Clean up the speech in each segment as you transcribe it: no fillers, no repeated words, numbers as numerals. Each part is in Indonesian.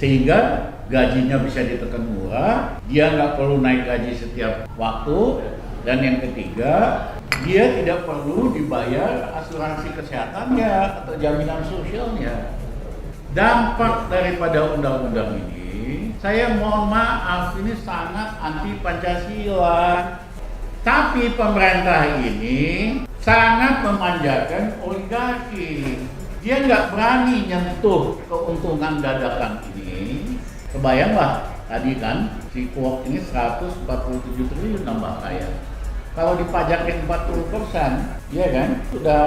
sehingga gajinya bisa ditekan murah, dia nggak perlu naik gaji setiap waktu, dan yang ketiga, dia tidak perlu dibayar asuransi kesehatannya atau jaminan sosialnya. Dampak daripada undang-undang ini, saya mohon maaf, ini sangat anti Pancasila. Tapi pemerintah ini sangat memanjakan oligarki. Dia nggak berani nyentuh keuntungan dadakan ini. Kebayanglah tadi kan si Kuok ini 147 triliun nambah kaya. Kalau dipajakin 40%, ya kan sudah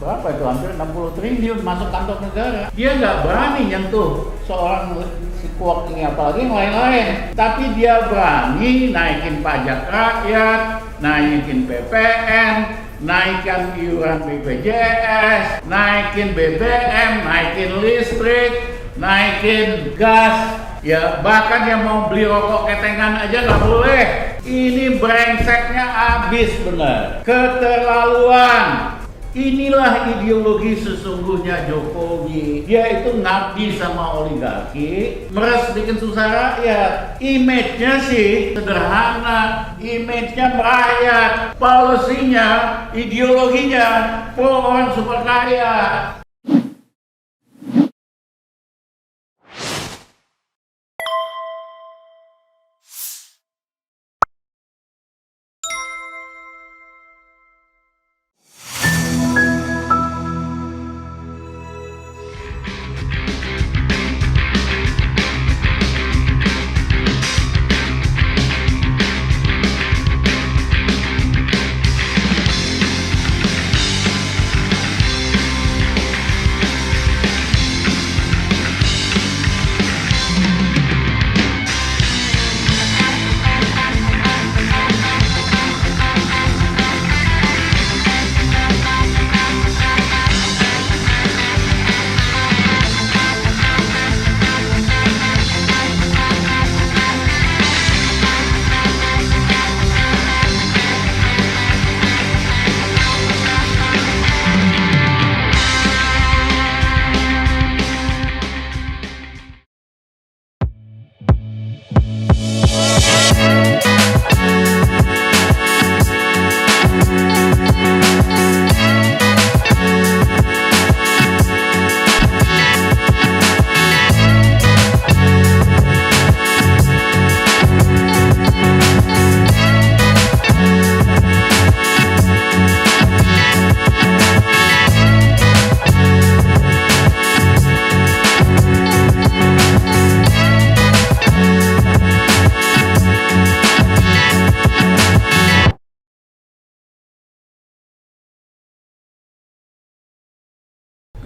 berapa itu, hampir 60 triliun masuk kantong negara. Dia nggak berani nyentuh seorang si Kuok ini, apalagi yang lain-lain. Tapi dia berani naikin pajak rakyat, naikin PPN, naikkan iuran BPJS, naikin BBM, naikin listrik, naikin gas. Ya bahkan yang mau beli rokok ketengan aja nggak boleh. Ini brengseknya habis benar. Keterlaluan. Inilah ideologi sesungguhnya Jokowi. Dia itu ngabdi sama oligarki, meres bikin susah rakyat. Image-nya sih sederhana, image-nya merakyat, policy-nya, ideologinya pro orang super kaya.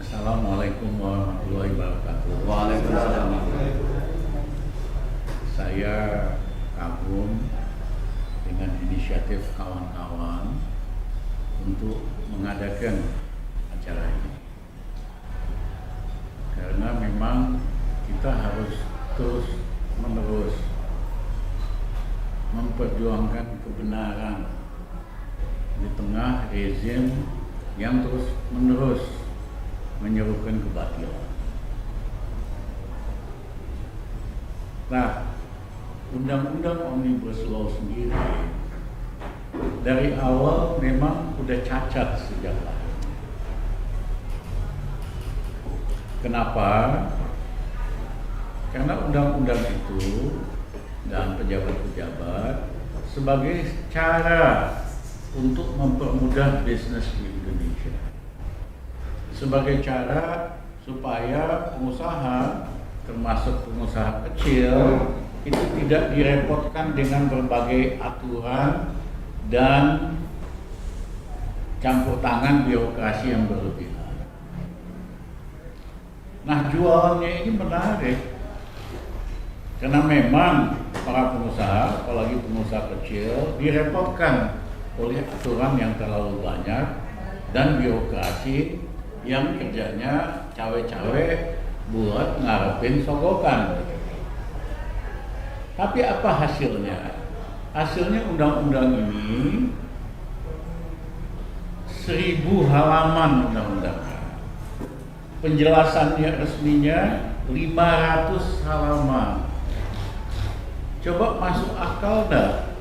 Assalamualaikum warahmatullahi wabarakatuh. Waalaikumsalam. Saya kagum dengan inisiatif kawan-kawan untuk mengadakan acara ini. Karena memang kita harus terus menerus memperjuangkan kebenaran di tengah rezim yang terus menerus menyerukan kebatilan. Nah, Undang-Undang Omnibus Law sendiri dari awal memang udah cacat sejak lahir. Kenapa? Karena undang-undang itu dan pejabat-pejabat sebagai cara untuk mempermudah bisnis di Indonesia, sebagai cara supaya pengusaha, termasuk pengusaha kecil, itu tidak direpotkan dengan berbagai aturan dan campur tangan birokrasi yang berlebihan. Nah, jualannya ini menarik karena memang para pengusaha, apalagi pengusaha kecil, direpotkan oleh aturan yang terlalu banyak dan birokrasi yang kerjanya cawe-cawe buat ngarepin sogokan. Tapi apa hasilnya? Hasilnya undang-undang ini 1000 halaman undang-undangnya. Penjelasannya resminya 500 halaman. Coba masuk akal dah?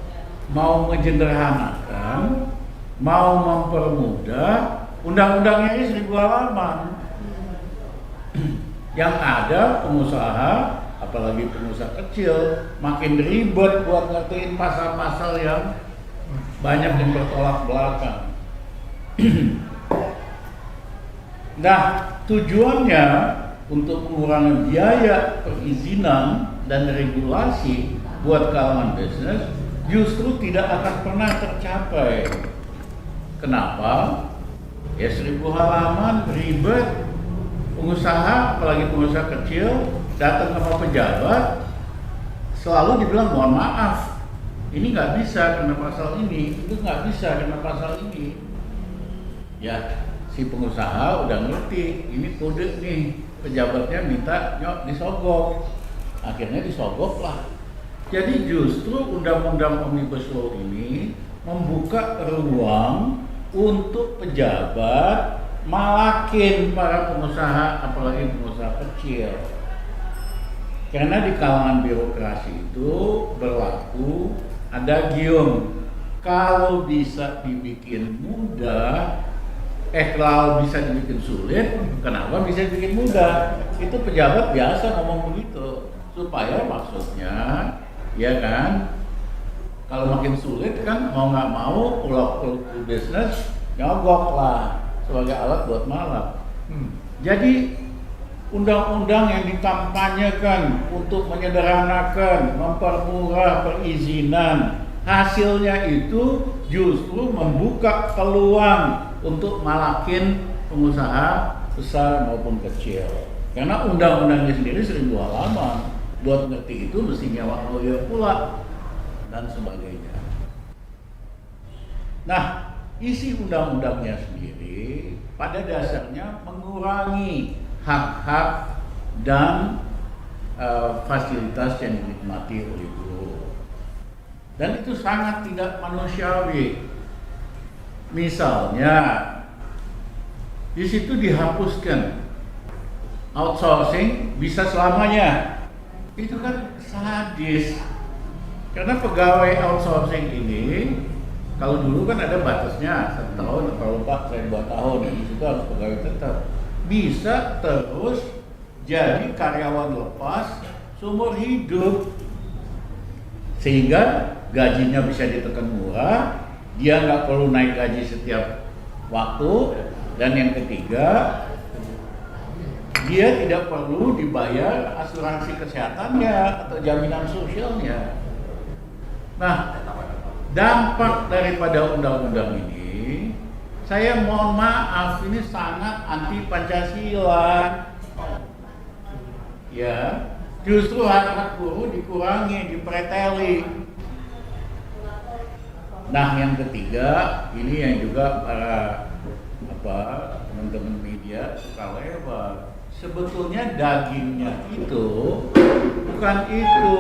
Mau menjederhanakan, mau mempermudah, undang-undangnya ini 1000 halaman. Yang ada pengusaha, apalagi pengusaha kecil, makin ribet buat ngertiin pasal-pasal yang banyak yang bertolak belakang. Nah, tujuannya untuk mengurangi biaya perizinan dan regulasi buat kalangan bisnis justru tidak akan pernah tercapai. Kenapa? Ya 1000 halaman ribet, pengusaha, apalagi pengusaha kecil, datang sama pejabat, selalu dibilang mohon maaf, ini nggak bisa kena pasal ini, itu nggak bisa kena pasal ini. Ya, si pengusaha udah ngerti, ini kode nih, pejabatnya minta nyok disogok, akhirnya disogok lah. Jadi justru undang-undang Omnibus Law ini membuka ruang untuk pejabat malakin para pengusaha, apalagi pengusaha kecil. Karena di kalangan birokrasi itu berlaku adagium, kalau bisa dibikin mudah, kalau bisa dibikin sulit, kenapa bisa dibikin mudah? Itu pejabat biasa ngomong begitu, supaya maksudnya, ya kan, kalau makin sulit kan mau nggak mau ulok-ulok bisnis nyogok lah sebagai alat buat malak. Jadi undang-undang yang dikampanyekan untuk menyederhanakan, mempermurah perizinan, hasilnya itu justru membuka peluang untuk malakin pengusaha besar maupun kecil. Karena undang-undangnya sendiri 1000 halaman, buat ngerti itu mesti nyawa lawyer pula dan sebagainya. Nah, isi undang-undangnya sendiri pada dasarnya mengurangi hak-hak dan fasilitas yang dinikmati oleh buruh, dan itu sangat tidak manusiawi. Misalnya di situ dihapuskan outsourcing bisa selamanya, itu kan sadis. Karena pegawai outsourcing ini, kalau dulu kan ada batasnya 1 tahun atau lupa, 2 tahun, di situ harus pegawai tetap. Bisa terus jadi karyawan lepas seumur hidup, sehingga gajinya bisa ditekan murah, dia nggak perlu naik gaji setiap waktu, dan yang ketiga, dia tidak perlu dibayar asuransi kesehatannya atau jaminan sosialnya. Nah, dampak daripada undang-undang ini, saya mohon maaf, ini sangat anti Pancasila. Ya, justru hak-hak buruh dikurangi, dipreteli. Nah, yang ketiga, ini yang juga para teman-teman media suka lewat. Sebetulnya dagingnya itu bukan itu,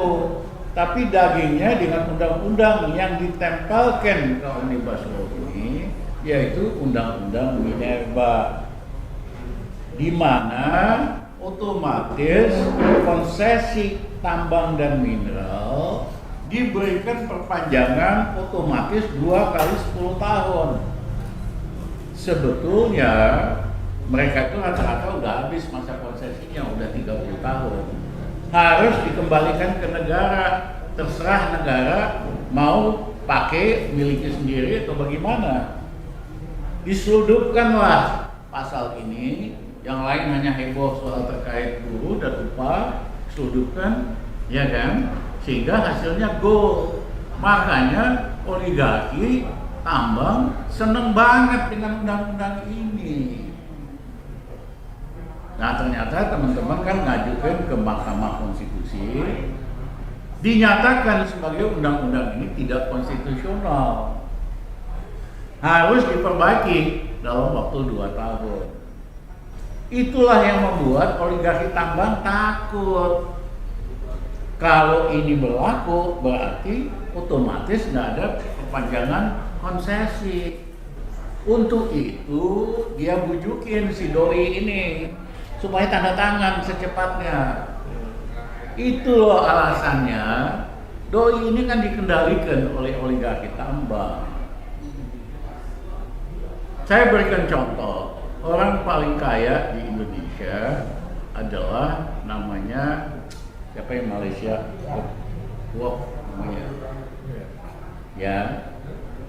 tapi dagingnya dengan undang-undang yang ditempelkan ke Omnibus Law ini, yaitu Undang-Undang Minerba, di mana otomatis konsesi tambang dan mineral diberikan perpanjangan otomatis 2 kali 10 tahun. Sebetulnya mereka itu rata-rata udah habis masa konsesinya, udah 30 tahun. Harus dikembalikan ke negara, terserah negara mau pakai miliknya sendiri atau bagaimana. Diseludupkanlah pasal ini, yang lain hanya heboh soal terkait buruh dan upah, seludupkan, ya kan? Sehingga hasilnya goal. Makanya oligarki tambang seneng banget dengan undang-undang ini. Nah, ternyata teman-teman kan ngajukan ke Mahkamah Konstitusi, dinyatakan sebagai undang-undang ini tidak konstitusional, harus diperbaiki dalam waktu 2 tahun. Itulah yang membuat oligarki tambang takut. Kalau ini berlaku, berarti otomatis nggak ada perpanjangan konsesi. Untuk itu dia bujukin si doi ini supaya tanda tangan secepatnya. Itu loh alasannya. Doi ini kan dikendalikan oleh oligarki tambang. Saya berikan contoh, orang paling kaya di Indonesia adalah namanya siapa yang Malaysia? Wok namanya. Ya.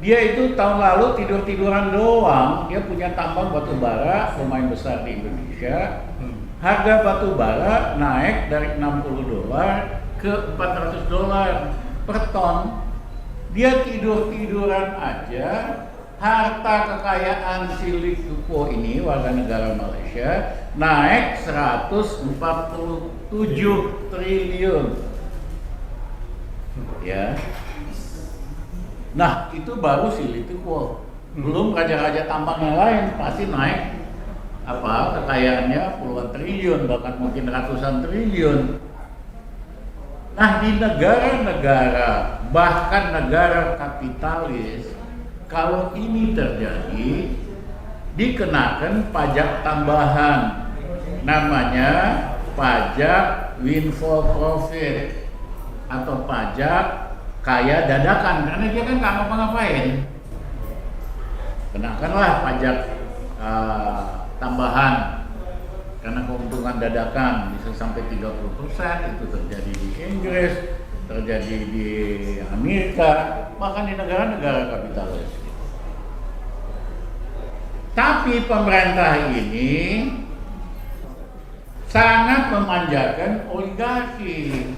Dia itu tahun lalu tidur-tiduran doang. Dia punya tambang batu bara lumayan besar di Indonesia. Harga batu bara naik dari $60 ke $400 per ton. Dia tidur-tiduran aja. Harta kekayaan si Lee Kuok Yew ini warga negara Malaysia naik 147 triliun. Ya. Nah, itu baru si Lee Kuok Yew. Belum raja-raja tambang yang lain pasti naik kekayaannya puluhan triliun, bahkan mungkin ratusan triliun. Nah, di negara-negara, bahkan negara kapitalis, kalau ini terjadi, dikenakan pajak tambahan, namanya pajak windfall profit atau pajak kaya dadakan, karena dia kan nggak ngapa-ngapain. Kenakanlah pajak tambahan karena keuntungan dadakan bisa sampai 30%. Itu terjadi di Inggris, terjadi di Amerika, bahkan di negara-negara kapitalis. Tapi pemerintah ini sangat memanjakan oligarki.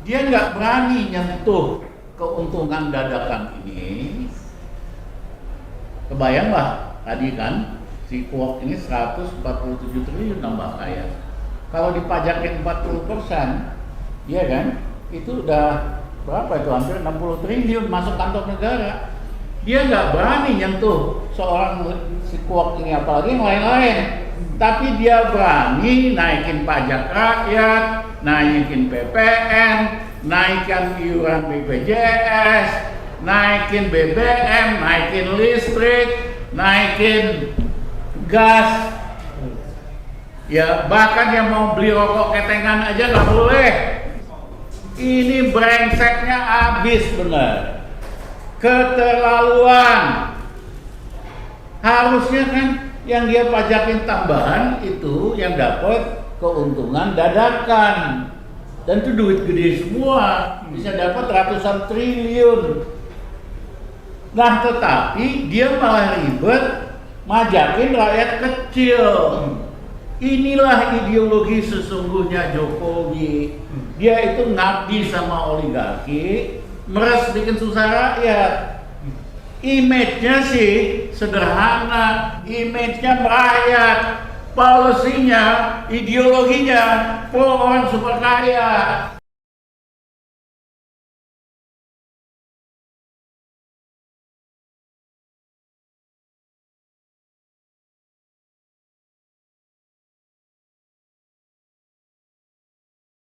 Dia nggak berani nyentuh keuntungan dadakan ini. Kebayanglah tadi kan si Kuok ini 147 triliun nambah kaya. Kalau dipajakin 40%, ya kan? Itu udah berapa itu? Hampir 60 triliun masuk kantong negara. Dia nggak berani nyentuh seorang si Kuok ini, apalagi yang lain-lain. Tapi dia berani naikin pajak rakyat, naikin PPN, naikkan iuran BPJS, naikin BBM, naikin listrik, naikin gas. Ya, bahkan yang mau beli rokok ketengan aja nggak boleh. Ini brengseknya habis benar. Keterlaluan. Harusnya kan yang dia pajakin tambahan itu yang dapat keuntungan dadakan. Dan itu duit gede semua, bisa dapat ratusan triliun. Nah, tetapi dia malah ribet majakin rakyat kecil. Inilah ideologi sesungguhnya Jokowi. Dia itu ngabdi sama oligarki, meres bikin susah rakyat. Image-nya sih sederhana, image-nya merayat, polisinya, ideologinya pro orang super kaya.